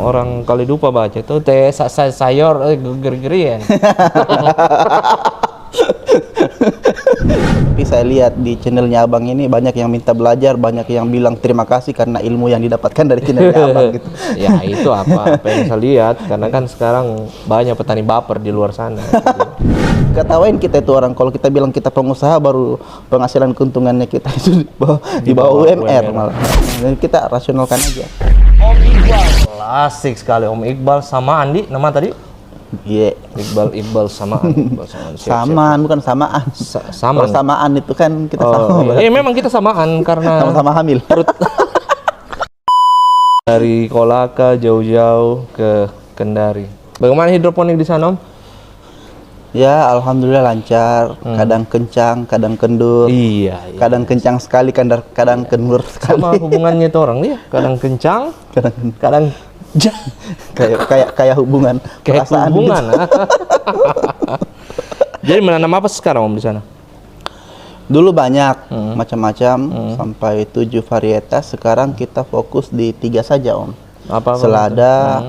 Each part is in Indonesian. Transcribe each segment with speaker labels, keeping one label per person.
Speaker 1: orang kali lupa baca tuh teh sayur geger-gerian.
Speaker 2: Tapi saya lihat di channelnya abang ini banyak yang minta belajar, banyak yang bilang terima kasih karena ilmu yang didapatkan dari channelnya abang gitu.
Speaker 1: Ya itu apa yang saya lihat, karena kan sekarang banyak petani baper di luar sana.
Speaker 2: Ketawain kita itu orang kalau kita bilang kita pengusaha baru penghasilan keuntungannya kita itu di bawah UMR malah. Dan kita rasionalkan aja.
Speaker 1: Om Iqbal, klasik sekali Om Iqbal sama Andi, nama tadi?
Speaker 2: Iya.
Speaker 1: Iqbal samaan.
Speaker 2: Samaan bukan samaan.
Speaker 1: Samaan.
Speaker 2: Kalau samaan itu kan kita sama.
Speaker 1: Iya, memang kita samaan karena
Speaker 2: sama-sama hamil.
Speaker 1: Dari Kolaka jauh-jauh ke Kendari. Bagaimana hidroponik di sana, Om?
Speaker 2: Ya, alhamdulillah lancar. Kadang kencang, kadang kendur.
Speaker 1: Iya.
Speaker 2: Kadang kencang sekali, kadang kendur sekali.
Speaker 1: Sama hubungannya itu orang dia, kadang kencang, kadang
Speaker 2: kayak hubungan
Speaker 1: kayak
Speaker 2: perasaan
Speaker 1: hubungan.
Speaker 2: gitu.
Speaker 1: Jadi menanam apa sekarang Om di sana?
Speaker 2: Dulu banyak macam-macam sampai 7 varietas. Sekarang kita fokus di 3 saja Om.
Speaker 1: Apa
Speaker 2: selada,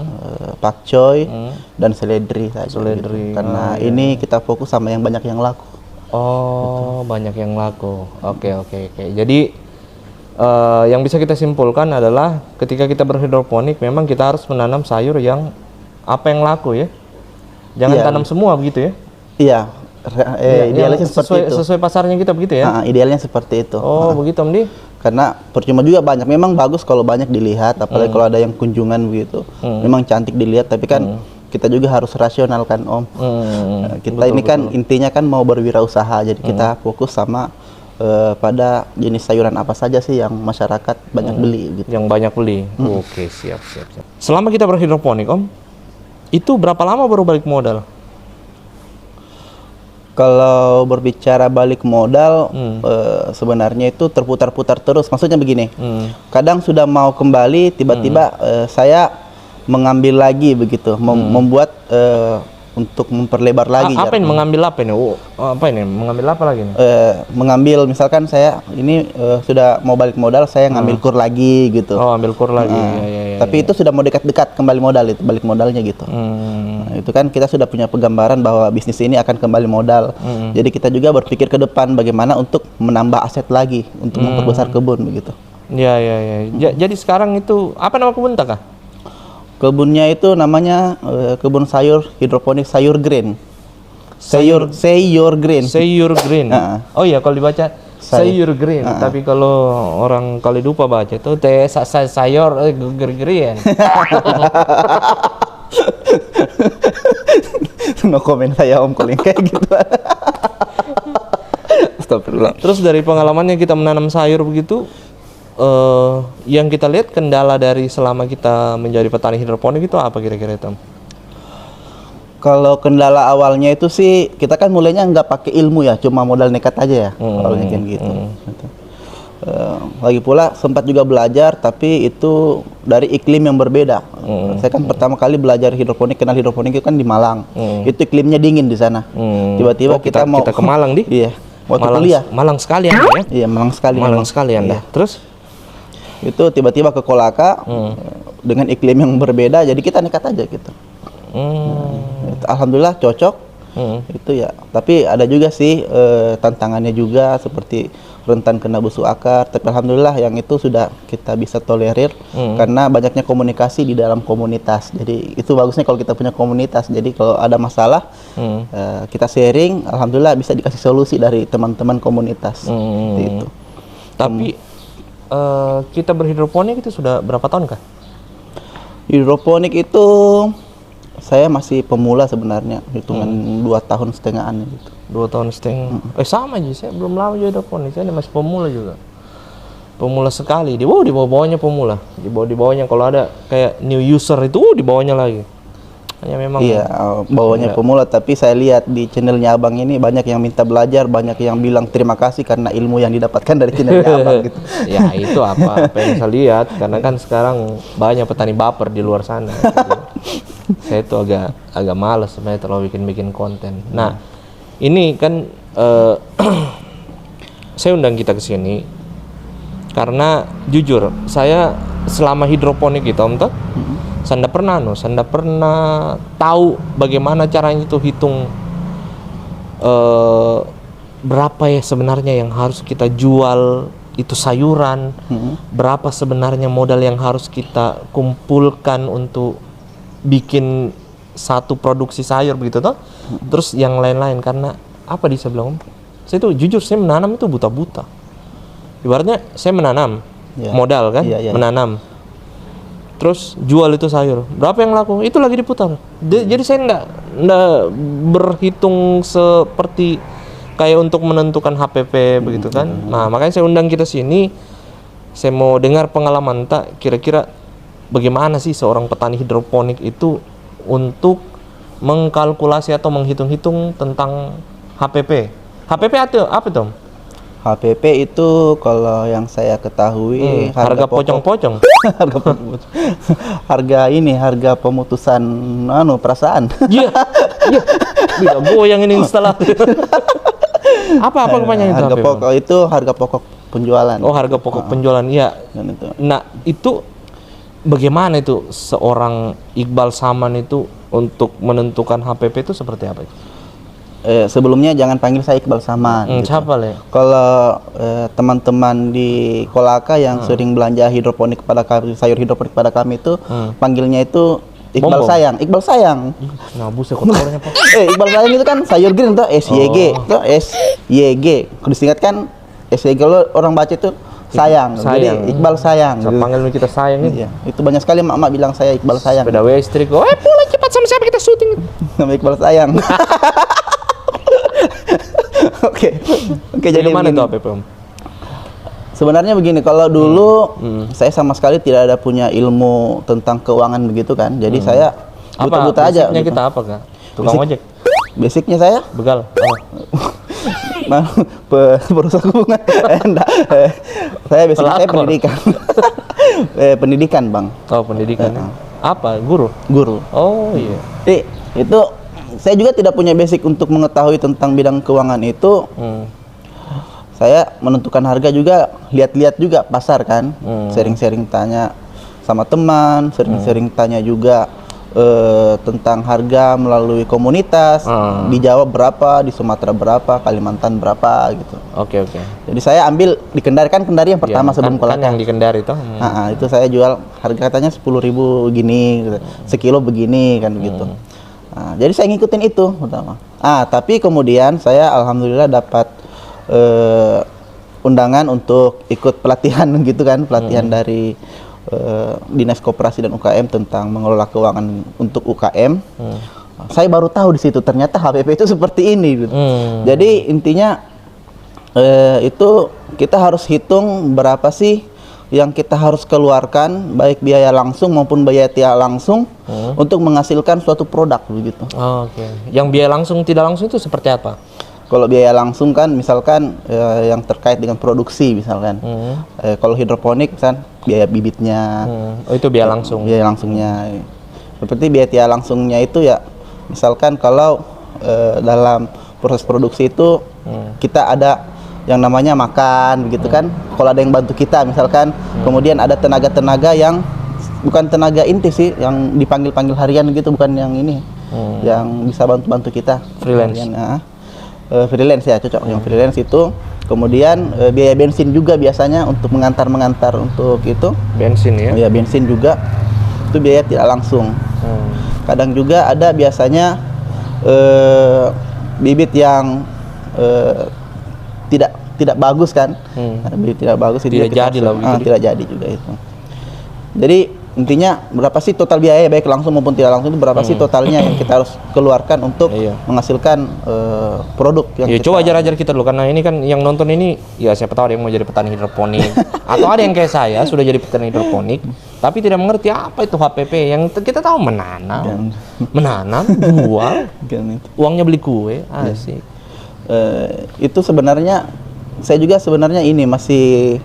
Speaker 2: pakcoy, dan seledri saja.
Speaker 1: Seledri.
Speaker 2: Gitu. Karena ini kita fokus sama yang banyak yang laku.
Speaker 1: Oh, gitu. Banyak yang laku. Oke. Jadi yang bisa kita simpulkan adalah ketika kita berhidroponik memang kita harus menanam sayur yang apa yang laku ya. Jangan tanam semua begitu ya.
Speaker 2: Iya. Idealnya seperti itu.
Speaker 1: Sesuai pasarnya kita begitu ya.
Speaker 2: Idealnya seperti itu.
Speaker 1: Oh, begitu Om Di.
Speaker 2: Karena percuma juga banyak. Memang bagus kalau banyak dilihat, apalagi kalau ada yang kunjungan begitu. Memang cantik dilihat, tapi kan kita juga harus rasional kan Om. Kita ini kan intinya kan mau berwirausaha, jadi kita fokus sama pada jenis sayuran apa saja sih yang masyarakat banyak beli gitu.
Speaker 1: Yang banyak beli. Oke, siap. Selama kita berhidroponik Om, itu berapa lama baru balik modal?
Speaker 2: Kalau berbicara balik modal, sebenarnya itu terputar-putar terus. Maksudnya begini, kadang sudah mau kembali, tiba-tiba saya mengambil lagi begitu, membuat untuk memperlebar lagi.
Speaker 1: Apa ini mengambil apa ini? Apa ini mengambil apa lagi?
Speaker 2: Mengambil misalkan saya ini sudah mau balik modal, saya ngambil kur lagi gitu.
Speaker 1: Oh, ambil kur lagi.
Speaker 2: Tapi itu sudah mau dekat-dekat kembali modal itu, balik modalnya gitu. Nah, itu kan kita sudah punya penggambaran bahwa bisnis ini akan kembali modal. Jadi kita juga berpikir ke depan bagaimana untuk menambah aset lagi untuk memperbesar kebun begitu.
Speaker 1: Iya. Jadi sekarang itu apa nama kebun tak?
Speaker 2: Kebunnya itu namanya kebun sayur hidroponik sayur green. Sayur green.
Speaker 1: Sayur green. Oh iya, kalau dibaca sayur green, tapi kalau orang kali lupa baca itu teh sayur geger-gerian.
Speaker 2: No komen saya Om kalau kayak gitu. Astagfirullah.
Speaker 1: Terus dari pengalamannya kita menanam sayur begitu, yang kita lihat kendala dari selama kita menjadi petani hidroponik itu apa kira-kira itu?
Speaker 2: Kalau kendala awalnya itu sih kita kan mulainya nggak pakai ilmu ya, cuma modal nekat aja ya, awalnya kan gitu. Lagi pula sempat juga belajar, tapi itu dari iklim yang berbeda. Saya kan pertama kali belajar hidroponik, kenal hidroponik itu kan di Malang. Itu iklimnya dingin di sana. Tiba-tiba kita ke Malang di? Iya. Waktu kuliah.
Speaker 1: Malang sekali ya?
Speaker 2: Iya, Malang sekali.
Speaker 1: Malang sekali Anda. Terus?
Speaker 2: Itu tiba-tiba ke Kolaka dengan iklim yang berbeda, jadi kita nekat aja gitu. Alhamdulillah cocok. Itu ya. Tapi ada juga sih tantangannya juga seperti rentan kena busuk akar. Tapi alhamdulillah yang itu sudah kita bisa tolerir karena banyaknya komunikasi di dalam komunitas. Jadi itu bagusnya kalau kita punya komunitas. Jadi kalau ada masalah kita sharing, alhamdulillah bisa dikasih solusi dari teman-teman komunitas. Itu.
Speaker 1: Tapi kita berhidroponik itu sudah berapa tahun kah?
Speaker 2: Hidroponik itu saya masih pemula sebenarnya, hitungan 2,5 tahun gitu.
Speaker 1: 2,5 tahun. Sama aja, saya belum lama jadi hidroponik, saya masih pemula juga. Pemula sekali, di bawahnya pemula. Di bawahnya kalau ada kayak new user itu di bawahnya lagi. Hanya memang
Speaker 2: bawahnya pemula, tapi saya lihat di channelnya abang ini banyak yang minta belajar, banyak yang bilang terima kasih karena ilmu yang didapatkan dari channelnya abang gitu.
Speaker 1: Ya itu apa yang saya lihat, karena kan sekarang banyak petani baper di luar sana. Saya itu agak malas sebenarnya terlalu bikin konten. Nah ini kan saya undang kita ke sini karena jujur saya selama hidroponik gitu Om, Saya ndak pernah tahu bagaimana caranya itu hitung berapa ya sebenarnya yang harus kita jual itu sayuran, berapa sebenarnya modal yang harus kita kumpulkan untuk bikin satu produksi sayur begitu toh. Terus yang lain-lain, karena apa di sebelum saya itu jujur saya menanam itu buta-buta. Ibaratnya saya menanam modal kan, menanam. Terus jual itu sayur. Berapa yang laku? Itu lagi diputar. Jadi saya enggak berhitung seperti kayak untuk menentukan HPP begitu kan. Nah, makanya saya undang kita sini. Saya mau dengar pengalaman tak kira-kira bagaimana sih seorang petani hidroponik itu untuk mengkalkulasi atau menghitung-hitung tentang HPP. HPP itu apa Tom?
Speaker 2: HPP itu kalau yang saya ketahui
Speaker 1: harga pocong-pocong.
Speaker 2: harga pemutusan perasaan.
Speaker 1: Iya. Iya. Bila goyang ini instalasi. Apa kepanjangan itu?
Speaker 2: Harga pokok itu harga pokok penjualan.
Speaker 1: Oh, harga pokok penjualan. Iya. Nah, itu bagaimana itu seorang Iqbal Saman itu untuk menentukan HPP itu seperti apa?
Speaker 2: Sebelumnya jangan panggil saya Iqbal Saman. Gitu.
Speaker 1: Siapa le?
Speaker 2: Kalau teman-teman di Kolaka yang sering belanja hidroponik pada kami, sayur hidroponik pada kami itu panggilnya itu Iqbal Sayang. Iqbal Sayang.
Speaker 1: Nah, buset kotornya Pak.
Speaker 2: Iqbal Sayang itu kan sayur green tuh SYG, tuh SYG. Kalau disingkat kan SYG, lo orang baca itu sayang. Jadi Iqbal Sayang.
Speaker 1: Saya panggil kita sayang ini.
Speaker 2: Iya. Itu banyak sekali mak-mak bilang saya Iqbal Sayang.
Speaker 1: Beda istri kok. Pulang cepat sama siapa kita syuting.
Speaker 2: Nama Iqbal Sayang. Oke, jadi
Speaker 1: gimana itu HPP Om?
Speaker 2: Sebenarnya begini, kalau dulu saya sama sekali tidak ada punya ilmu tentang keuangan begitu kan. Jadi saya buta-buta aja.
Speaker 1: Basicnya kita apa Kak? Tukang ojek?
Speaker 2: Basicnya saya?
Speaker 1: Begal.
Speaker 2: Perusahaan hubungan. Saya basicnya saya pendidikan. Pendidikan Bang.
Speaker 1: Oh, pendidikan. Apa? Guru?
Speaker 2: Guru.
Speaker 1: Oh iya.
Speaker 2: Jadi itu saya juga tidak punya basic untuk mengetahui tentang bidang keuangan itu. Saya menentukan harga juga, lihat-lihat juga pasar kan, sering-sering tanya sama teman, sering-sering tanya juga tentang harga melalui komunitas, di Jawa berapa, di Sumatera berapa, Kalimantan berapa gitu.
Speaker 1: Oke.
Speaker 2: Jadi saya ambil di Kendari yang pertama sebelum Kolaka.
Speaker 1: Kan yang di Kendari itu.
Speaker 2: Itu saya jual harga katanya 10.000 gini, gitu. Sekilo begini kan begitu. Jadi saya ngikutin itu pertama. Tapi kemudian saya alhamdulillah dapat undangan untuk ikut pelatihan gitu kan, pelatihan dari Dinas Koperasi dan UKM tentang mengelola keuangan untuk UKM. Saya baru tahu di situ ternyata HPP itu seperti ini gitu. Jadi intinya itu kita harus hitung berapa sih yang kita harus keluarkan, baik biaya langsung maupun biaya tidak langsung untuk menghasilkan suatu produk begitu.
Speaker 1: Oke. Yang biaya langsung tidak langsung itu seperti apa?
Speaker 2: Kalau biaya langsung kan misalkan yang terkait dengan produksi misalkan. Kalau hidroponik misalkan biaya bibitnya.
Speaker 1: Oh, itu biaya langsung.
Speaker 2: Biaya langsungnya. Seperti biaya tidak langsungnya itu ya misalkan kalau dalam proses produksi itu kita ada yang namanya makan begitu kan. Kalau ada yang bantu kita misalkan, kemudian ada tenaga-tenaga yang bukan tenaga inti sih, yang dipanggil-panggil harian gitu, bukan yang ini. Yang bisa bantu-bantu kita.
Speaker 1: Freelance.
Speaker 2: Freelance ya cocok. Yang freelance itu kemudian biaya bensin juga biasanya untuk mengantar untuk itu.
Speaker 1: Bensin ya?
Speaker 2: Biaya bensin juga itu biaya tidak langsung. Kadang juga ada biasanya bibit yang tidak bagus kan. Bibit tidak bagus itu
Speaker 1: tidak jadi lah begitu.
Speaker 2: Tidak jadi juga itu. Jadi intinya berapa sih total biaya baik langsung maupun tidak langsung itu berapa sih totalnya yang kita harus keluarkan untuk menghasilkan produk yang kita...
Speaker 1: Coba ajar kita dulu, karena ini kan yang nonton ini ya siapa tahu ada yang mau jadi petani hidroponik atau ada yang kayak saya sudah jadi petani hidroponik tapi tidak mengerti apa itu HPP. Yang kita tahu menanam, jual, uangnya beli kue, asik.
Speaker 2: Itu sebenarnya saya juga sebenarnya ini masih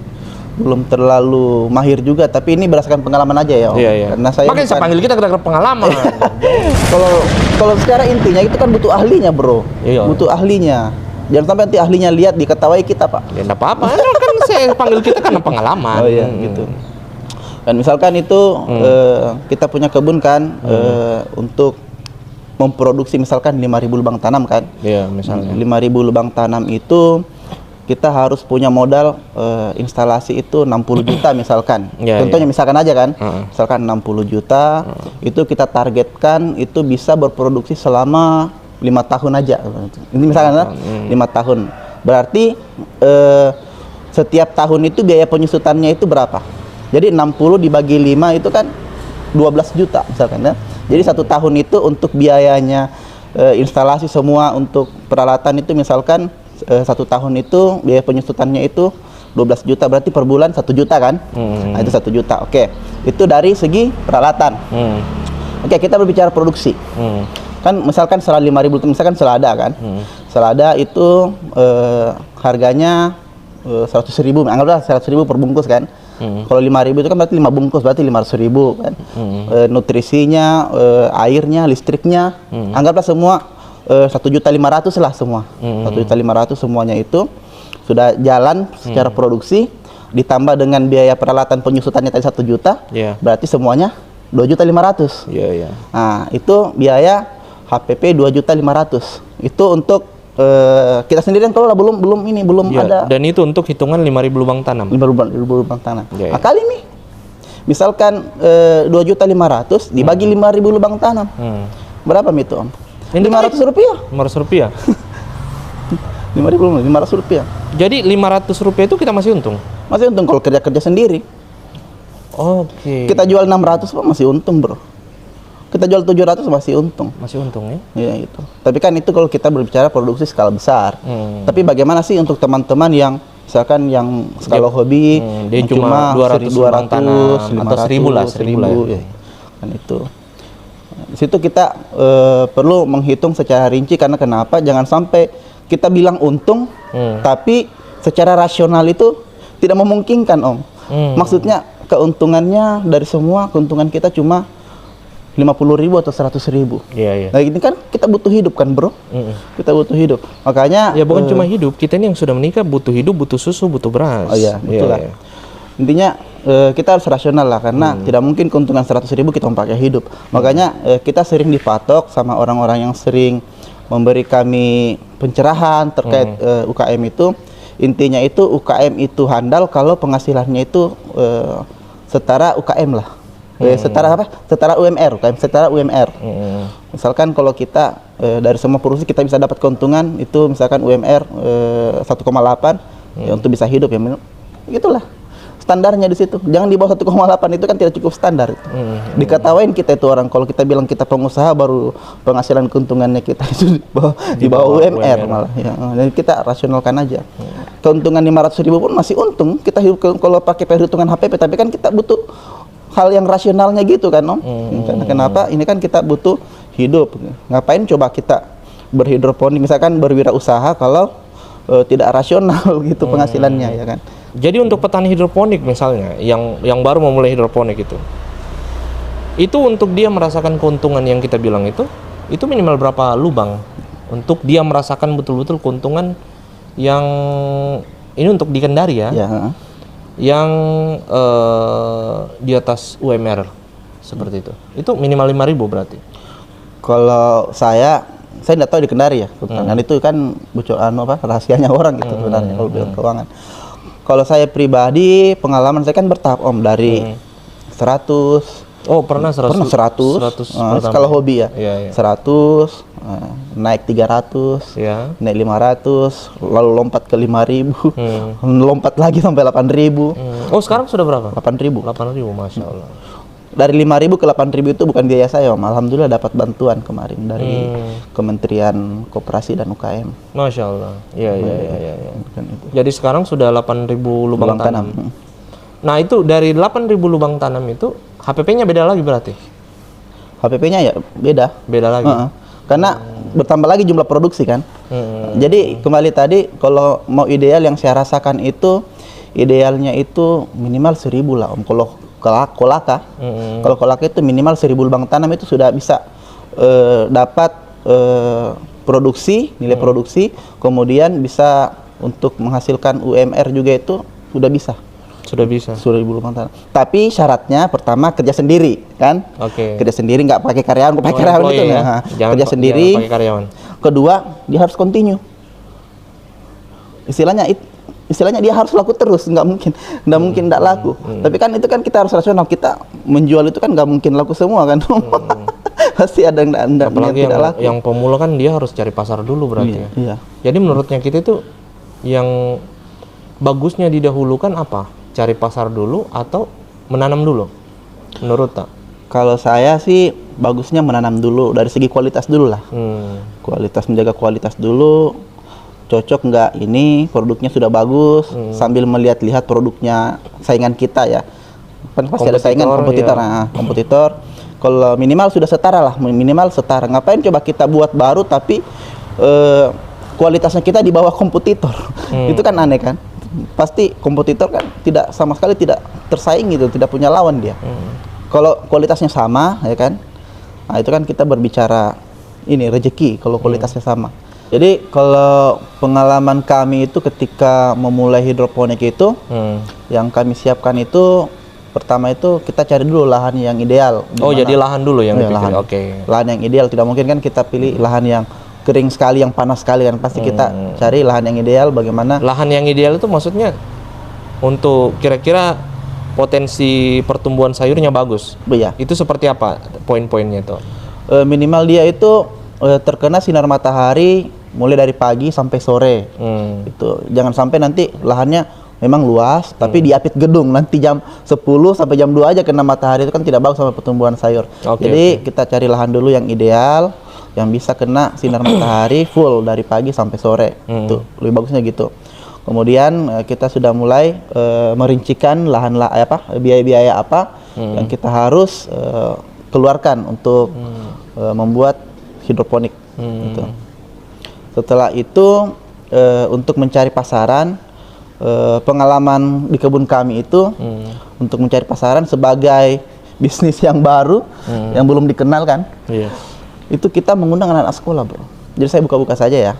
Speaker 2: belum terlalu mahir juga, tapi ini berdasarkan pengalaman aja ya Om.
Speaker 1: Iya.
Speaker 2: Karena saya
Speaker 1: makanya saya panggil kita karena pengalaman.
Speaker 2: Kalau secara intinya itu kan butuh ahlinya bro. Butuh ahlinya. Jangan sampai nanti ahlinya lihat diketawai kita Pak.
Speaker 1: Ya enggak apa-apa, kan saya panggil kita karena pengalaman.
Speaker 2: Oh iya gitu. Dan misalkan itu kita punya kebun kan untuk memproduksi misalkan 5.000 lubang tanam kan.
Speaker 1: Iya, misalnya.
Speaker 2: 5.000 lubang tanam itu kita harus punya modal instalasi itu 60 juta misalkan. Contohnya misalkan aja kan. Misalkan 60 juta itu kita targetkan itu bisa berproduksi selama 5 tahun aja. Ini misalkan 5 tahun. Berarti setiap tahun itu biaya penyusutannya itu berapa? Jadi 60 dibagi 5 itu kan 12 juta misalkan ya. Jadi 1 tahun itu untuk biayanya instalasi semua untuk peralatan itu misalkan 1 tahun itu biaya penyusutannya itu 12 juta, berarti per bulan 1 juta kan? Nah, itu 1 juta. Oke. Itu dari segi peralatan. Oke, kita berbicara produksi. Kan misalkan selada 5.000 misalkan selada kan. Selada itu harganya 100.000, anggaplah 100.000 per bungkus kan. Kalau 5.000 itu kan berarti 5 bungkus, berarti 500.000 kan. Nutrisinya, airnya, listriknya, anggaplah semua 1.500.000 lah semua. 1.500.000 semuanya itu sudah jalan secara produksi, ditambah dengan biaya peralatan penyusutannya tadi 1 juta, berarti semuanya 2.500.000. Nah, itu biaya HPP 2.500.000. Itu untuk kita sendiri kan kalau belum ada.
Speaker 1: Dan itu untuk hitungan 5.000 lubang tanam.
Speaker 2: 5.000 lubang tanam. Nah, kali nih misalkan 2.500.000 dibagi 5.000 lubang tanam. Berapa itu, Om? Rp500.
Speaker 1: Rp500.
Speaker 2: 5.500 rupiah.
Speaker 1: Jadi Rp500 itu kita masih untung.
Speaker 2: Masih untung kalau kerja sendiri.
Speaker 1: Oke.
Speaker 2: Kita jual 600 Pak, masih untung, Bro. Kita jual 700 masih untung.
Speaker 1: Masih untung ya?
Speaker 2: Iya itu. Tapi kan itu kalau kita berbicara produksi skala besar. Tapi bagaimana sih untuk teman-teman yang misalkan yang skala hobi
Speaker 1: dia cuma 200 tanam atau 1.000 lah, 1.000 lah.
Speaker 2: Ya. Kan itu. Di situ kita perlu menghitung secara rinci karena kenapa? Jangan sampai kita bilang untung tapi secara rasional itu tidak memungkinkan, Om. Maksudnya keuntungannya dari semua keuntungan kita cuma 50.000 atau 100.000.
Speaker 1: Iya.
Speaker 2: Nah ini kan kita butuh hidup kan, Bro. Kita butuh hidup. Makanya
Speaker 1: ya bukan cuma hidup, kita ini yang sudah menikah butuh hidup, butuh susu, butuh beras.
Speaker 2: Oh iya, betul lah. Intinya kita harus rasional lah karena tidak mungkin keuntungan 100.000 kita pakai hidup. Makanya kita sering dipatok sama orang-orang yang sering memberi kami pencerahan terkait UKM itu. Intinya itu UKM itu handal kalau penghasilannya itu setara UKM lah. Setara apa? Setara UMR, UKM setara UMR. Misalkan kalau kita dari semua produksi kita bisa dapat keuntungan itu misalkan UMR 1,8 ya, untuk bisa hidup ya. Itulah standarnya di situ. Jangan di bawah 1,8 itu kan tidak cukup standar. Dikatawain kita itu orang kalau kita bilang kita pengusaha baru penghasilan keuntungannya kita itu di bawah UMR malah ya. Dan kita rasionalkan aja. Keuntungan 500.000 pun masih untung. Kita hidup kalau pakai perhitungan HPP, tapi kan kita butuh hal yang rasionalnya gitu kan, Om. Karena kenapa? Ini kan kita butuh hidup. Ngapain coba kita berhidroponik misalkan berwirausaha kalau tidak rasional gitu penghasilannya ya kan.
Speaker 1: Jadi untuk petani hidroponik misalnya yang baru memulai hidroponik itu untuk dia merasakan keuntungan yang kita bilang itu minimal berapa lubang untuk dia merasakan betul-betul keuntungan yang ini untuk di Kendari ya. Yang di atas UMR seperti itu minimal 5.000 berarti.
Speaker 2: Kalau saya tidak tahu di Kendari ya, dan itu kan bocoran rahasianya orang gitu sebenarnya kalau bilang keuangan. Kalau saya pribadi pengalaman saya kan bertahap, Om, dari 100.
Speaker 1: Oh, pernah 100.
Speaker 2: Kalau hobi ya. 100, naik 300, naik 500, lalu lompat ke 5.000, lompat lagi sampai 8.000.
Speaker 1: Oh, sekarang sudah berapa?
Speaker 2: 8.000.
Speaker 1: 8.000, Masya Allah.
Speaker 2: Dari 5.000 ke 8.000 itu bukan biaya saya, Om. Alhamdulillah dapat bantuan kemarin dari Kementerian Koperasi dan UKM.
Speaker 1: Masya Allah. Iya. Jadi sekarang sudah 8.000 lubang tanam. Nah itu dari 8.000 lubang tanam itu HPP-nya beda lagi berarti?
Speaker 2: HPP-nya ya beda.
Speaker 1: Beda lagi?
Speaker 2: Karena bertambah lagi jumlah produksi kan. Jadi kembali tadi kalau mau ideal yang saya rasakan itu idealnya itu minimal 1.000 lah, Om. Kalau kolaka, kalau kolaka itu minimal 1.000 lubang tanam itu sudah bisa dapat produksi, nilai produksi, kemudian bisa untuk menghasilkan UMR juga itu sudah bisa.
Speaker 1: Sudah bisa.
Speaker 2: Sudah ibu rumah tangga. Tapi syaratnya pertama kerja sendiri, kan?
Speaker 1: Oke.
Speaker 2: Kerja sendiri, nggak pakai karyawan, pakai karyawan
Speaker 1: employee
Speaker 2: gitu
Speaker 1: ya.
Speaker 2: nah.
Speaker 1: Jangan
Speaker 2: Kerja sendiri.
Speaker 1: pakai karyawan.
Speaker 2: Kedua, dia harus continue. Istilahnya dia harus laku terus, nggak mungkin nggak laku. Tapi kan itu kan kita harus rasional, kita menjual itu kan nggak mungkin laku semua kan. Pasti ada yang
Speaker 1: Apalagi
Speaker 2: tidak laku.
Speaker 1: yang pemula kan dia harus cari pasar dulu berarti ya.
Speaker 2: Iya.
Speaker 1: Jadi menurutnya kita itu yang bagusnya didahulukan apa? Cari pasar dulu atau menanam dulu? Menurut tak?
Speaker 2: Kalau saya sih bagusnya menanam dulu dari segi kualitas dulu lah. Kualitas, menjaga kualitas dulu. Cocok nggak ini produknya sudah bagus, sambil melihat-lihat produknya saingan kita ya. Kan pasti ada saingan kompetitor.
Speaker 1: Iya.
Speaker 2: Nah, kompetitor. Kalau minimal sudah setara lah, minimal setara. Ngapain coba kita buat baru tapi kualitasnya kita di bawah kompetitor? Itu kan aneh kan? Pasti kompetitor kan tidak sama sekali tidak tersaing gitu, tidak punya lawan dia. Kalau kualitasnya sama, ya kan? Nah, itu kan kita berbicara ini rezeki kalau kualitasnya sama. Jadi kalau pengalaman kami itu ketika memulai hidroponik itu, yang kami siapkan itu pertama itu kita cari dulu lahan yang ideal.
Speaker 1: Oh, jadi lahan dulu yang dipilih.
Speaker 2: lahan.
Speaker 1: Oke.
Speaker 2: Lahan yang ideal, tidak mungkin kan kita pilih lahan yang kering sekali, yang panas sekali kan. Pasti kita cari lahan yang ideal. Bagaimana?
Speaker 1: Lahan yang ideal itu maksudnya untuk kira-kira potensi pertumbuhan sayurnya bagus.
Speaker 2: Iya.
Speaker 1: Itu seperti apa poin-poinnya itu?
Speaker 2: Minimal dia itu terkena sinar matahari mulai dari pagi sampai sore. Itu jangan sampai nanti lahannya memang luas tapi diapit gedung, nanti jam 10 sampai jam 2 aja kena matahari, itu kan tidak bagus sama pertumbuhan sayur. Jadi kita cari lahan dulu yang ideal, yang bisa kena sinar matahari full dari pagi sampai sore. Itu lebih bagusnya gitu. Kemudian kita sudah mulai merincikan biaya-biaya apa yang kita harus keluarkan untuk membuat hidroponik. Gitu. Setelah itu untuk mencari pasaran, pengalaman di kebun kami itu untuk mencari pasaran sebagai bisnis yang baru yang belum dikenal kan. Itu kita mengundang anak-anak sekolah, bro. Jadi saya buka-buka saja ya.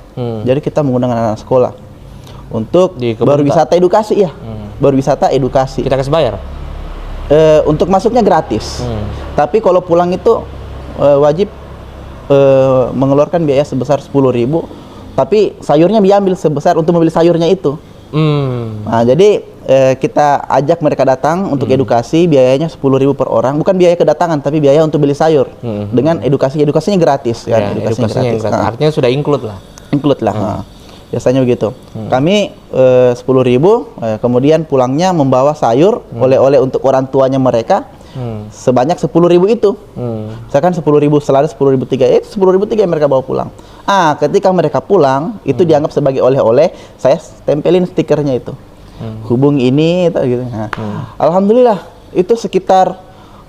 Speaker 2: Jadi kita mengundang anak-anak sekolah untuk berwisata edukasi ya. Berwisata edukasi.
Speaker 1: Kita kasih bayar?
Speaker 2: Untuk masuknya gratis. Tapi kalau pulang itu wajib mengeluarkan biaya sebesar 10.000. Tapi sayurnya diambil sebesar untuk membeli sayurnya itu. Nah, jadi kita ajak mereka datang untuk edukasi, biayanya 10.000 per orang. Bukan biaya kedatangan, tapi biaya untuk beli sayur. Dengan edukasinya gratis kan.
Speaker 1: Edukasinya gratis. Artinya sudah include lah.
Speaker 2: Include lah. Nah, biasanya begitu. Kami 10.000, kemudian pulangnya membawa sayur, oleh-oleh untuk orang tuanya mereka. Sebanyak 10.000 itu. Misalkan 10.000 selada 10.003, 10.003 yang mereka bawa pulang. Ketika mereka pulang, itu dianggap sebagai oleh-oleh, saya tempelin stikernya itu. Hubung ini gitu. Nah, alhamdulillah itu sekitar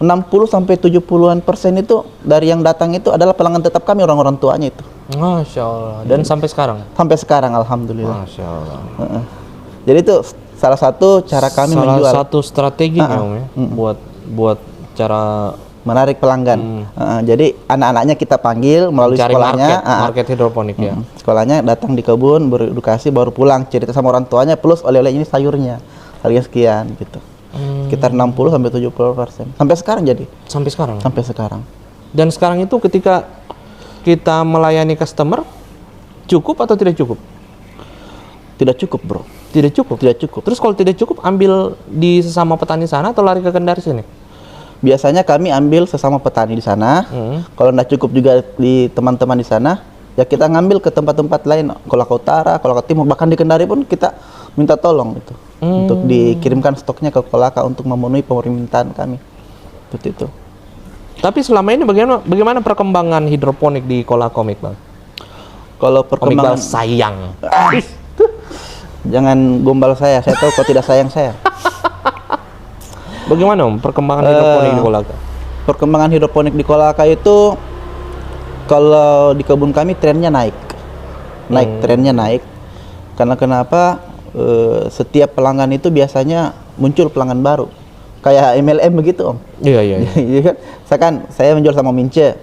Speaker 2: 60-70% itu dari yang datang itu adalah pelanggan tetap kami, orang-orang tuanya itu.
Speaker 1: Masya Allah. Dan sampai sekarang?
Speaker 2: Sampai sekarang alhamdulillah.
Speaker 1: Masya Allah.
Speaker 2: Jadi itu salah satu cara kami menjual.
Speaker 1: Salah satu strateginya Om ya, buat cara
Speaker 2: menarik pelanggan. Jadi anak-anaknya kita panggil melalui
Speaker 1: cari
Speaker 2: sekolahnya,
Speaker 1: market hidroponik ya.
Speaker 2: Sekolahnya datang di kebun, beredukasi, baru pulang cerita sama orang tuanya, plus oleh-oleh ini sayurnya harga sekian gitu. Sekitar 60-70%. Sampai sekarang jadi.
Speaker 1: Sampai sekarang.
Speaker 2: Sampai sekarang.
Speaker 1: Dan sekarang itu ketika kita melayani customer cukup atau tidak cukup?
Speaker 2: Tidak cukup, bro.
Speaker 1: Tidak cukup.
Speaker 2: Tidak cukup.
Speaker 1: Terus kalau tidak cukup ambil di sesama petani sana atau lari ke Kendari sini?
Speaker 2: Biasanya kami ambil sesama petani di sana. Kalau tidak cukup juga di teman-teman di sana, ya kita ngambil ke tempat-tempat lain, Kolaka Utara, Kolaka Timur, bahkan di Kendari pun kita minta tolong itu untuk dikirimkan stoknya ke Kolaka untuk memenuhi permintaan kami. Seperti itu. Tapi selama ini bagaimana perkembangan hidroponik di Kolakomik, Bang? Kalau perkembangan sayang. Jangan gombal saya tahu kau tidak sayang saya. Bagaimana Om perkembangan hidroponik di Kolaka? Perkembangan hidroponik di Kolaka itu kalau di kebun kami trennya naik. Trennya naik. Karena kenapa? Setiap pelanggan itu biasanya muncul pelanggan baru. kayak MLM begitu Om.
Speaker 1: Iya, iya, iya.
Speaker 2: Iya kan? Saya menjual sama Om Ince.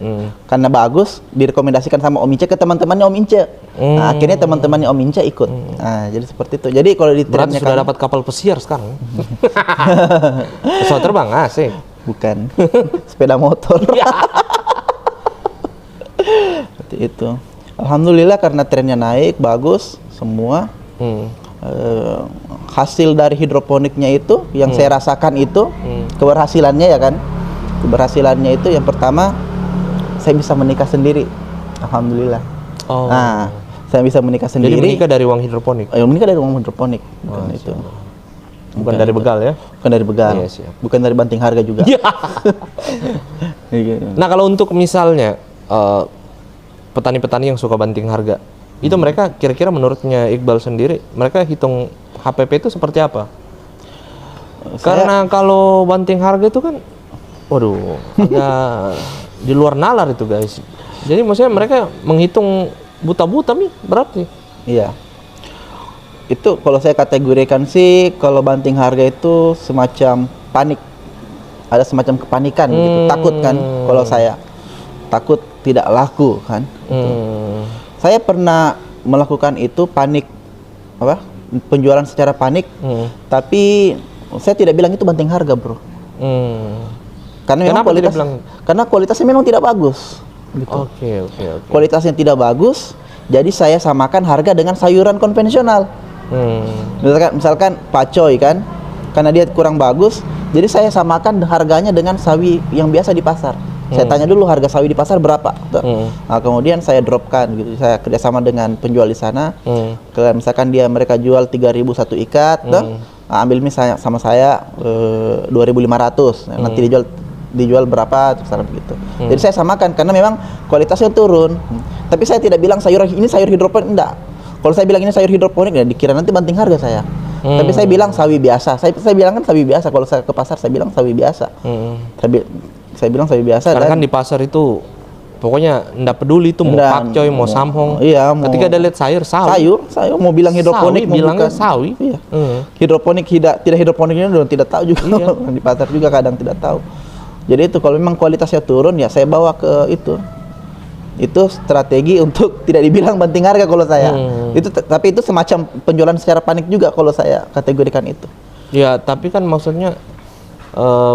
Speaker 2: Karena bagus, direkomendasikan sama Om Ince ke teman-temannya Om Ince. Nah, akhirnya teman-temannya Om Ince ikut. Nah, jadi seperti itu. Jadi kalau di
Speaker 1: Berarti
Speaker 2: trennya
Speaker 1: sudah dapat kapal pesiar sekarang. Pesawat terbang asik.
Speaker 2: bukan sepeda motor. Seperti itu. Alhamdulillah karena trennya naik, bagus semua. Hasil dari hidroponiknya itu yang saya rasakan itu keberhasilannya ya kan. Keberhasilannya itu yang pertama saya bisa menikah sendiri. Alhamdulillah.
Speaker 1: Oh.
Speaker 2: Nah, saya bisa menikah sendiri.
Speaker 1: Jadi menikah dari uang hidroponik.
Speaker 2: Menikah dari uang hidroponik. Bukan itu.
Speaker 1: Bukan dari begal ya?
Speaker 2: Bukan dari begal.
Speaker 1: Iya, siap.
Speaker 2: Bukan dari banting harga juga.
Speaker 1: Nah, kalau untuk misalnya petani-petani yang suka banting harga, itu mereka kira-kira menurutnya Iqbal sendiri, mereka hitung HPP itu seperti apa? Karena kalau banting harga itu kan, waduh, agak di luar nalar itu guys. Jadi maksudnya mereka menghitung buta-buta nih berarti.
Speaker 2: Iya. Itu kalau saya kategorikan sih, kalau banting harga itu semacam panik. Ada semacam kepanikan gitu, takut kan kalau saya. Takut tidak laku kan. Saya pernah melakukan itu panik penjualan secara panik, tapi saya tidak bilang itu banting harga bro. Karena memang karena kualitasnya memang tidak bagus. Gitu.
Speaker 1: Oke.
Speaker 2: Kualitasnya tidak bagus, jadi saya samakan harga dengan sayuran konvensional. Misalkan pacoy kan, karena dia kurang bagus, jadi saya samakan harganya dengan sawi yang biasa di pasar. Saya tanya dulu harga sawi di pasar berapa. Nah, kemudian saya dropkan gitu. Saya kerjasama dengan penjual di sana. Kalau misalkan mereka jual 3.000 satu ikat, ambil misalnya sama saya 2.500. Nanti dijual berapa misalnya begitu. Jadi saya samakan karena memang kualitasnya turun. Tapi saya tidak bilang ini sayur hidroponik, enggak. Kalau saya bilang ini sayur hidroponik ya dikira nanti banting harga saya. Tapi saya bilang sawi biasa. Saya bilang kan sawi biasa. Kalau saya ke pasar saya bilang sawi biasa. Saya bilang sawi biasa.
Speaker 1: Karena kan di pasar itu pokoknya enggak peduli itu mau pakcoy, mau samhong.
Speaker 2: Iya,
Speaker 1: ketika ada lihat sayur
Speaker 2: mau bilang hidroponik,
Speaker 1: mau bilangnya sawi.
Speaker 2: Iya. Hidroponik tidak hidroponiknya udah tidak tahu juga. Iya. Di pasar juga kadang tidak tahu. Jadi itu kalau memang kualitasnya turun ya saya bawa ke itu. Itu strategi untuk tidak dibilang banting harga kalau saya. Tapi itu semacam penjualan secara panik juga kalau saya kategorikan itu.
Speaker 1: Ya, tapi kan maksudnya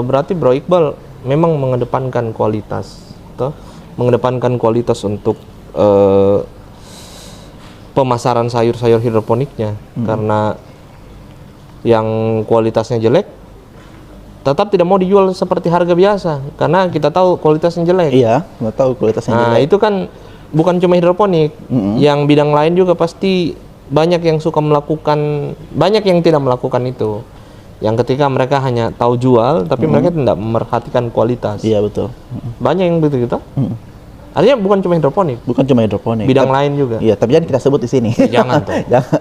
Speaker 1: berarti Bro Iqbal memang mengedepankan kualitas, mengedepankan kualitas untuk pemasaran sayur-sayur hidroponiknya. Karena yang kualitasnya jelek tetap tidak mau dijual seperti harga biasa karena kita tahu kualitasnya jelek.
Speaker 2: Iya, nggak tahu kualitasnya jelek.
Speaker 1: Nah, itu kan bukan cuma hidroponik, yang bidang lain juga pasti banyak yang suka melakukan, banyak yang tidak melakukan itu. Yang ketika mereka hanya tahu jual, tapi mereka tidak memperhatikan kualitas.
Speaker 2: Iya, betul.
Speaker 1: Banyak yang begitu. Artinya bukan cuma hidroponik.
Speaker 2: Bukan cuma hidroponik.
Speaker 1: Bidang lain juga.
Speaker 2: Iya, tapi jangan kita sebut di sini.
Speaker 1: Jangan tuh.
Speaker 2: Jangan.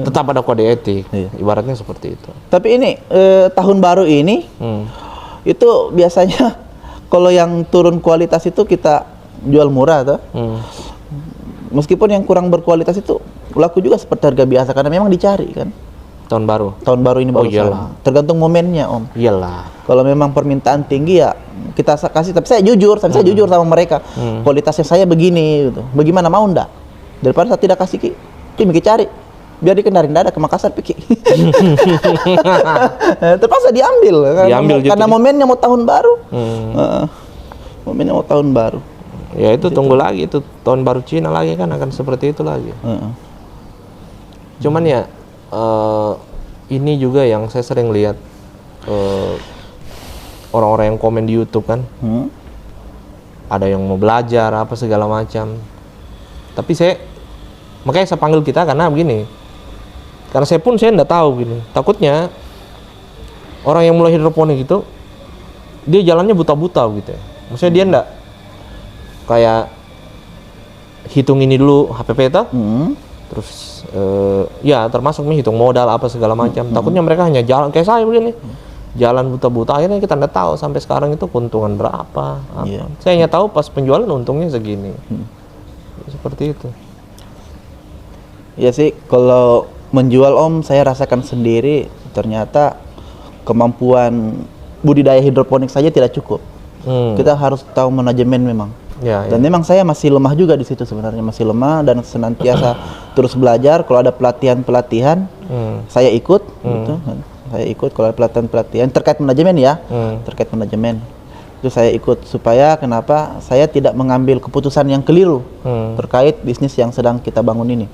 Speaker 1: Tetap ada kode etik.
Speaker 2: Iya.
Speaker 1: Ibaratnya seperti itu.
Speaker 2: Tapi ini tahun baru ini itu biasanya kalau yang turun kualitas itu kita jual murah tuh. Meskipun yang kurang berkualitas itu laku juga seperti harga biasa karena memang dicari kan.
Speaker 1: Tahun baru.
Speaker 2: Tahun baru ini baru.
Speaker 1: Iyalah.
Speaker 2: Tergantung momennya Om.
Speaker 1: Iyalah.
Speaker 2: Kalau memang permintaan tinggi ya kita kasih. Tapi saya jujur sama mereka. Kualitasnya saya begini gitu. Bagaimana mau ndak? Daripada saya tidak kasih Ki cari. Biar dikendarin dada ke Makassar Piki. Terpaksa diambil karena momennya mau tahun baru. Momennya mau tahun baru.
Speaker 1: Ya itu tunggu lagi itu tahun baru Cina lagi kan akan seperti itu lagi. Cuman ya ini juga yang saya sering lihat orang-orang yang komen di YouTube kan. Ada yang mau belajar apa segala macam. Tapi makanya saya panggil kita karena begini. Karena saya enggak tahu gini. Takutnya orang yang mulai hidroponik itu dia jalannya buta-buta gitu ya. Maksudnya dia enggak kayak hitung ini dulu HPP itu. Terus ya termasuk nih hitung modal apa segala macam. Takutnya mereka hanya jalan kayak saya begini. Jalan buta-buta akhirnya kita nggak tahu sampai sekarang itu keuntungan berapa. Saya hanya tahu pas penjualan untungnya segini. Seperti itu.
Speaker 2: Ya sih kalau menjual Om saya rasakan sendiri ternyata kemampuan budidaya hidroponik saja tidak cukup. Kita harus tahu manajemen memang.
Speaker 1: Ya,
Speaker 2: Dan memang saya masih lemah juga di situ sebenarnya, masih lemah dan senantiasa terus belajar. Kalau ada pelatihan-pelatihan, saya ikut, gitu kan. Saya ikut kalau ada pelatihan-pelatihan terkait manajemen ya, terkait manajemen. Itu saya ikut supaya kenapa saya tidak mengambil keputusan yang keliru terkait bisnis yang sedang kita bangun ini.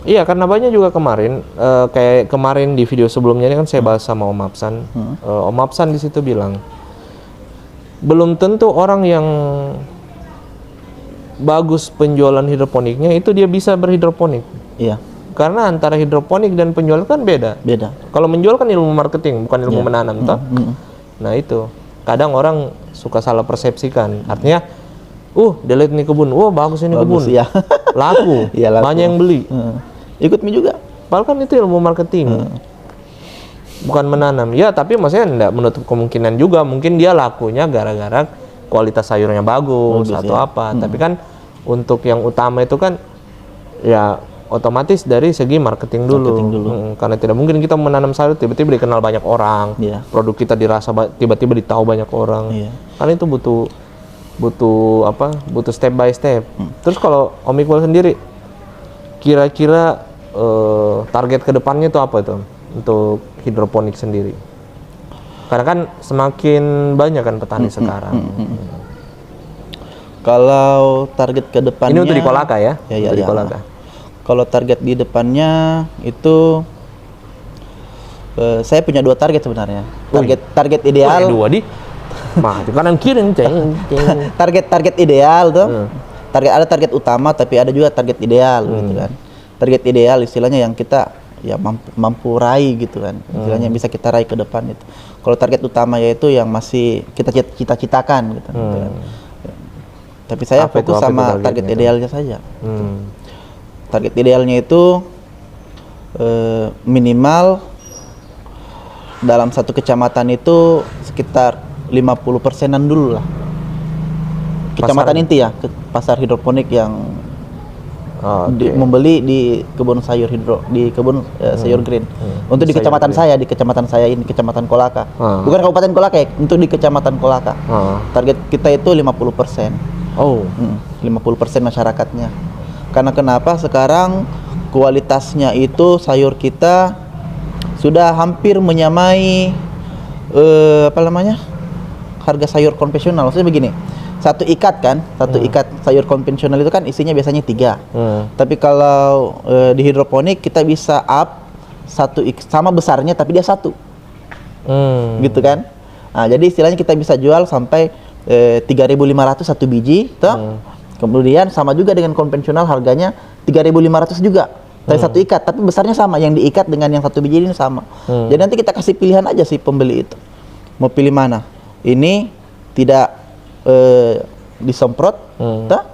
Speaker 1: Iya, karena banyak juga kemarin, kayak kemarin di video sebelumnya ini kan saya bahas sama Om Apsan. Om Apsan di situ bilang, belum tentu orang yang bagus penjualan hidroponiknya itu dia bisa berhidroponik.
Speaker 2: Iya.
Speaker 1: Karena antara hidroponik dan penjualan kan beda.
Speaker 2: Beda.
Speaker 1: Kalau menjual kan ilmu marketing, bukan ilmu menanam, toh. Nah itu, kadang orang suka salah persepsikan. Artinya, delete nih kebun, bagus ini kebun,
Speaker 2: ya.
Speaker 1: laku,
Speaker 2: Iya, laku.
Speaker 1: banyak yang beli.
Speaker 2: Ikut mie juga.
Speaker 1: Padahal kan itu ilmu marketing, bukan menanam. Ya, tapi maksudnya enggak menutup kemungkinan juga. Mungkin dia lakunya gara-gara kualitas sayurnya bagus atau apa. Tapi kan untuk yang utama itu kan ya otomatis dari segi marketing dulu. Karena tidak mungkin kita menanam sayur tiba-tiba dikenal banyak orang. Produk kita dirasa tiba-tiba ditahu banyak orang. Karena itu butuh step by step. Terus kalau Om Iqbal sendiri kira-kira target kedepannya itu apa itu untuk hidroponik sendiri? Karena kan semakin banyak kan petani sekarang.
Speaker 2: Kalau target kedepannya
Speaker 1: ini untuk di Kolaka ya?
Speaker 2: Ya,
Speaker 1: di Kolaka.
Speaker 2: Kalau target di depannya itu saya punya 2 target sebenarnya. Target ideal.
Speaker 1: Dua di kanan kiri
Speaker 2: target ideal tuh. Ada target utama tapi ada juga target ideal gitu kan. Target ideal istilahnya yang kita ya mampu raih gitu kan. Istilahnya yang bisa kita raih ke depan itu. Kalau target utama yaitu yang masih kita cita-citakan gitu, gitu kan. Tapi saya fokus sama target idealnya saja. Target idealnya itu minimal dalam satu kecamatan itu sekitar 50%-an dulu lah. Kecamatan inti ya, pasar hidroponik yang membeli di kebun sayur sayur green. Untuk di kecamatan saya, ini kecamatan Kolaka. Bukan Kabupaten Kolaka ya, untuk di kecamatan Kolaka. Target kita itu 50%. 50% masyarakatnya. Karena kenapa sekarang kualitasnya itu sayur kita sudah hampir menyamai harga sayur konvensional. Maksudnya begini, satu ikat sayur konvensional itu kan isinya biasanya 3. Tapi kalau di hidroponik kita bisa up sama besarnya tapi dia 1. Gitu kan. Nah, jadi istilahnya kita bisa jual sampai 3.500 satu biji toh. Kemudian sama juga dengan konvensional harganya 3.500 juga. Tapi satu ikat, tapi besarnya sama, yang diikat dengan yang satu biji ini sama. Jadi nanti kita kasih pilihan aja sih pembeli itu. Mau pilih mana? Ini tidak disemprot, nah,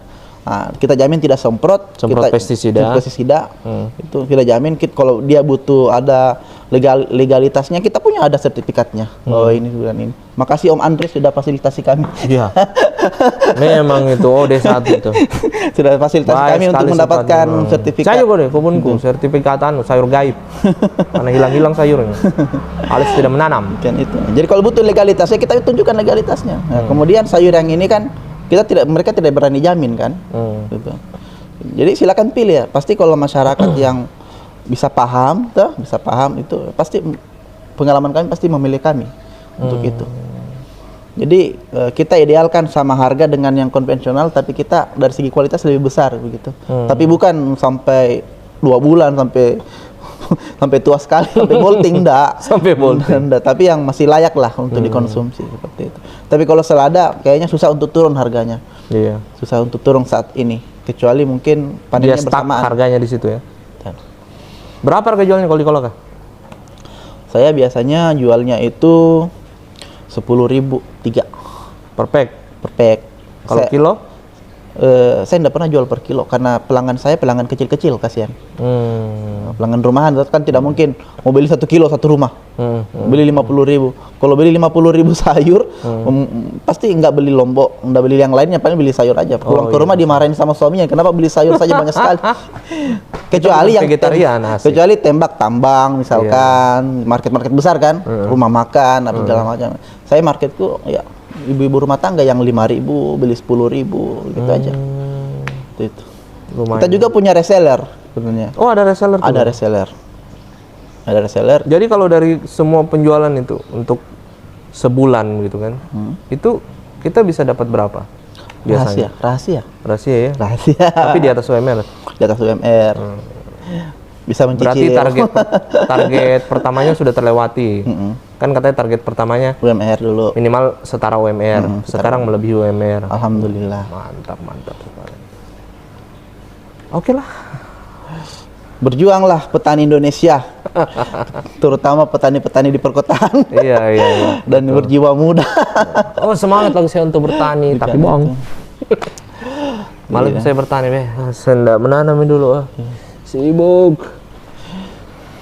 Speaker 2: kita jamin tidak semprot pestisida. Itu kita jamin. Kalau dia butuh ada legalitasnya, kita punya ada sertifikatnya. Ini bukan ini. Makasih Om Andres sudah fasilitasi kami. Iya.
Speaker 1: Memang itu D1 itu.
Speaker 2: Sudah fasilitasi kami untuk mendapatkan sertifikat.
Speaker 1: Saya juga deh kebunku sertifikatan sayur gaib. Karena hilang-hilang sayurnya. Alias tidak menanam.
Speaker 2: Kan itu. Jadi kalau butuh legalitasnya kita tunjukkan legalitasnya. Nah, kemudian sayur yang ini kan mereka tidak berani jamin kan. Gitu. Jadi silakan pilih ya. Pasti kalau masyarakat yang bisa paham itu pasti pengalaman kami pasti memilih kami untuk itu. Jadi kita idealkan sama harga dengan yang konvensional, tapi kita dari segi kualitas lebih besar begitu. Tapi bukan sampai 2 bulan sampai tua sekali sampai bolting enggak.
Speaker 1: Sampai bolting.
Speaker 2: Tapi yang masih layak lah untuk dikonsumsi seperti itu. Tapi kalau selada kayaknya susah untuk turun harganya. Iya. Susah untuk turun saat ini, kecuali mungkin panennya bersamaan.
Speaker 1: Harganya di situ ya. Berapa harga jualnya kalau di Kolaka?
Speaker 2: Saya biasanya jualnya itu 10.000 3
Speaker 1: per pack.
Speaker 2: Per pack.
Speaker 1: Kalau kilo?
Speaker 2: saya tidak pernah jual per kilo karena pelanggan saya pelanggan kecil-kecil, kasihan. Pelanggan rumahan kan tidak mungkin mau beli 1 kilo satu rumah, beli 50.000. Kalau beli 50.000 sayur, pasti nggak beli lombok, nggak beli yang lainnya, paling beli sayur aja. Pulang ke rumah dimarahin sama suaminya, kenapa beli sayur saja banyak sekali. Kecuali yang
Speaker 1: vegetarian,
Speaker 2: kecuali tembak tambang misalkan, market-market besar kan, rumah makan apa segala macam. Saya marketku ya ibu-ibu rumah tangga yang 5.000 beli 10.000 gitu aja. Itu.
Speaker 1: Lumayan.
Speaker 2: Kita juga punya reseller sebenarnya.
Speaker 1: Oh, ada reseller juga?
Speaker 2: Ada reseller. Ada reseller.
Speaker 1: Jadi kalau dari semua penjualan itu untuk sebulan gitu kan, itu kita bisa dapat berapa biasanya?
Speaker 2: Rahasia
Speaker 1: Ya?
Speaker 2: Rahasia.
Speaker 1: Tapi di atas UMR?
Speaker 2: Di atas UMR. Bisa
Speaker 1: Berarti
Speaker 2: mencicil.
Speaker 1: target pertamanya sudah terlewati. Kan katanya target pertamanya
Speaker 2: UMR dulu.
Speaker 1: minimal setara UMR. Sekarang melebihi UMR.
Speaker 2: Alhamdulillah.
Speaker 1: Mantap sekali. Oke lah.
Speaker 2: Berjuanglah petani Indonesia. Terutama petani-petani di perkotaan.
Speaker 1: Iya.
Speaker 2: Dan berjiwa muda.
Speaker 1: Oh, semangat lagi saya untuk bertani. Tapi bohong. Malam saya bertani, saya enggak menanam dulu. Sibuk.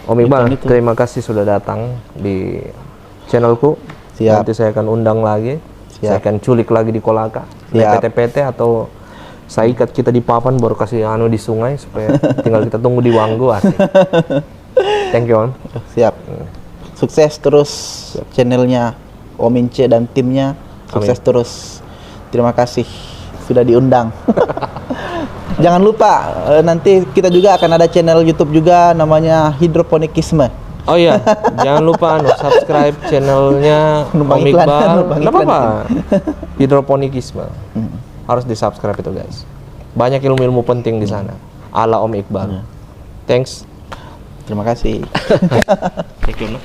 Speaker 1: Om Iqbal, terima kasih sudah datang di channelku.
Speaker 2: Siap.
Speaker 1: Nanti saya akan undang lagi. Saya akan culik lagi di Kolaka. PT-PT atau saya ikat kita di papan baru kasih anu di sungai supaya tinggal kita tunggu di Wanggu. Asik. Thank you, Om.
Speaker 2: Siap. Sukses terus channelnya Om Ince dan timnya. Sukses terus. Terima kasih sudah diundang. Jangan lupa nanti kita juga akan ada channel YouTube juga namanya Hidroponikisme.
Speaker 1: Oh iya, jangan lupa subscribe channelnya Om Iqbal. Nggak apa-apa. Hidroponikisme. Harus di subscribe itu guys. Banyak ilmu-ilmu penting di sana. Ala Om Iqbal. Thanks.
Speaker 2: Terima kasih.
Speaker 1: Thank you.